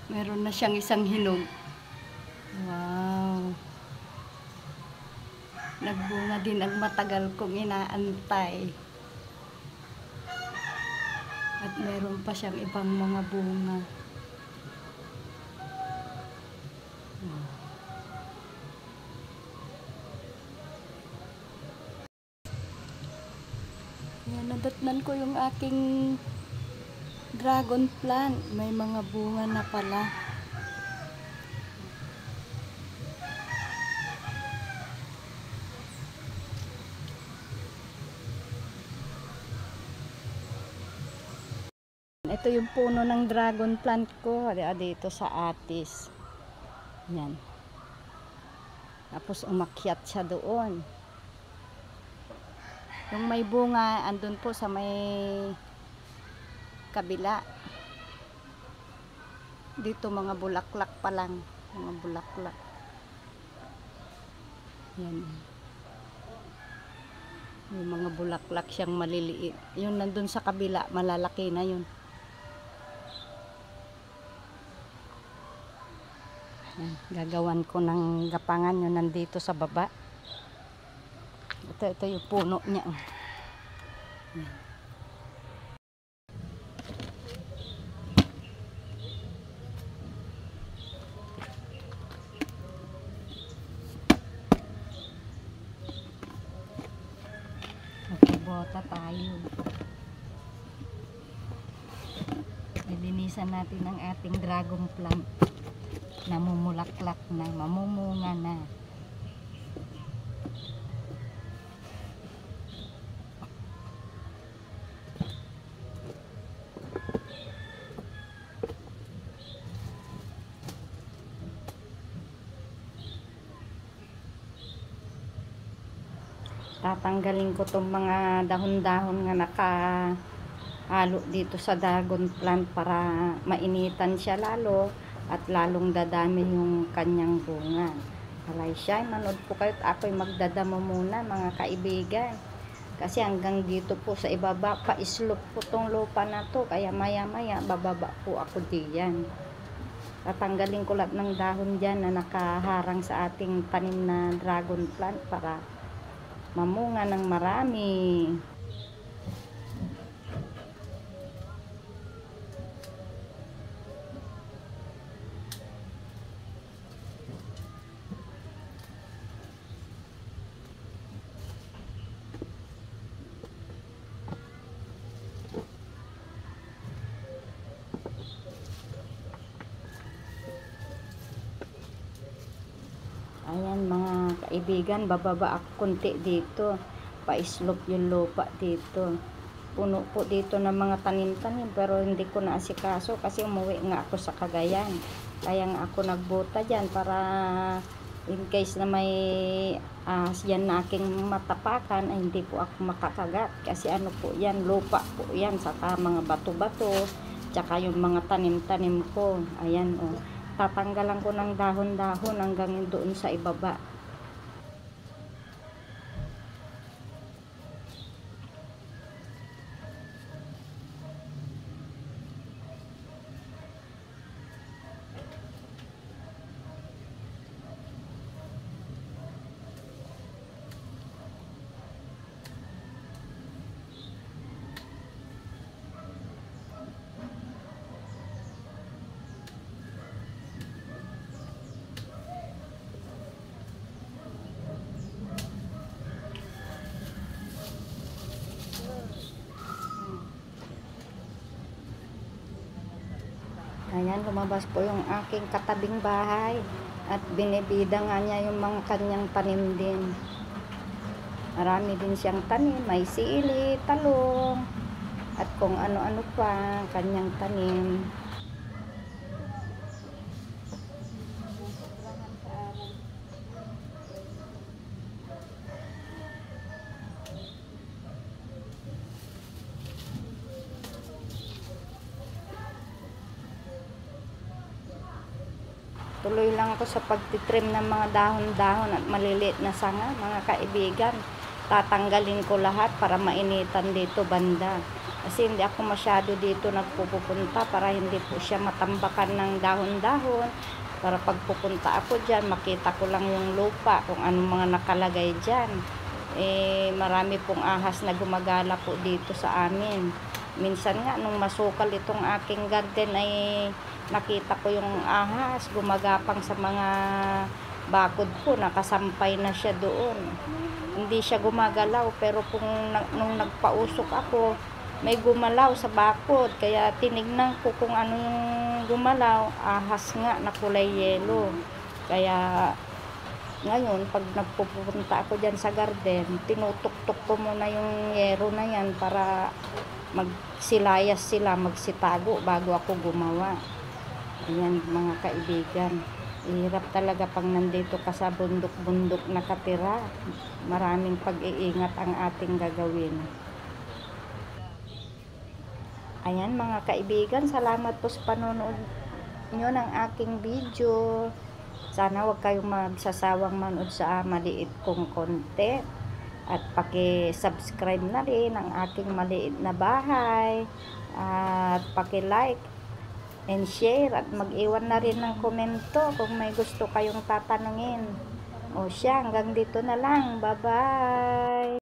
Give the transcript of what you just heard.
Meron na siyang isang hinog. Wow. Nagbunga din ang matagal kong inaantay. At meron pa siyang ibang mga bunga. Yan, nadatnan ko yung aking dragon plant. May mga bunga na pala. Ito yung puno ng dragon plant ko dito sa Atis. Yan. Tapos umakyat siya doon. Yung may bunga andun po sa may kabila. Dito mga bulaklak pa lang. Mga bulaklak. Yan. Yung mga bulaklak siyang maliliit. Yung nandun sa kabila, malalaki na yun. Yan. Gagawan ko ng gapangan yun nandito sa baba. Ito yung puno niya. Yan. Bota tayo. Lilinisan natin ang ating dragon plant. Namumulaklak na, mamumunga na. Tatanggalin ko tong mga dahon-dahon nga nakahalo dito sa dragon plant para mainitan siya lalo at lalong dadami yung kanyang bunga. Alay siya, manood po kayo at ako'y magdadamo muna mga kaibigan. Kasi hanggang dito po sa ibaba, pa-slope po tong lupa na to. Kaya maya-maya bababa po ako diyan. Tatanggalin ko lahat ng dahon dyan na nakaharang sa ating tanim na dragon plant para mamunga ng marami. Ayan mga kaibigan, bababa ako konti dito. Pa-slope yung lupa dito. Puno po dito ng mga tanim-tanim pero hindi ko na asikaso kasi umuwi nga ako sa Cagayan. Kaya nga ako nagbuta dyan para in case na may yan na aking matapakan ay hindi po ako makakagat. Kasi ano po yan, lupa po yan, saka mga bato-bato, tsaka yung mga tanim-tanim ko. Ayan o. Tatanggalan ko ng dahon-dahon hanggang doon sa ibaba. Ayan, lumabas po yung aking katabing bahay at binibida nga niya yung mga kanyang tanim din. Marami din siyang tanim, may sili, talong at kung ano-ano pa kanyang tanim. Tuloy lang ako sa pagtitrim ng mga dahon-dahon at maliliit na sanga, mga kaibigan. Tatanggalin ko lahat para mainitan dito banda. Kasi hindi ako masyado dito nagpupunta para hindi po siya matambakan ng dahon-dahon. Para pagpupunta ako dyan, makita ko lang yung lupa, kung anong mga nakalagay dyan. Marami pong ahas na gumagala po dito sa amin. Minsan nga, nung masukal itong aking garden, ay nakita ko yung ahas, gumagapang sa mga bakod ko, nakasampay na siya doon. Hindi siya gumagalaw, pero nung nagpausok ako, may gumalaw sa bakod, kaya tinignan ko kung ano yung gumalaw. Ahas nga na kulay yelo. Kaya ngayon pag nagpupunta ako dyan sa garden, tinutok-tok ko muna yung yero na yan para magsilayas sila, magsitago bago ako gumawa. Ayan mga kaibigan, hirap talaga pag nandito ka sa bundok-bundok nakatira. Maraming pag-iingat ang ating gagawin. Ayan mga kaibigan, salamat po sa panonood nyo ng aking video. Sana wag kayong magsasawang manood sa maliit kong content. At paki-subscribe na rin ang aking maliit na bahay. At paki-like and share. At mag-iwan na rin ng komento kung may gusto kayong tatanungin. O siya, hanggang dito na lang. Bye-bye!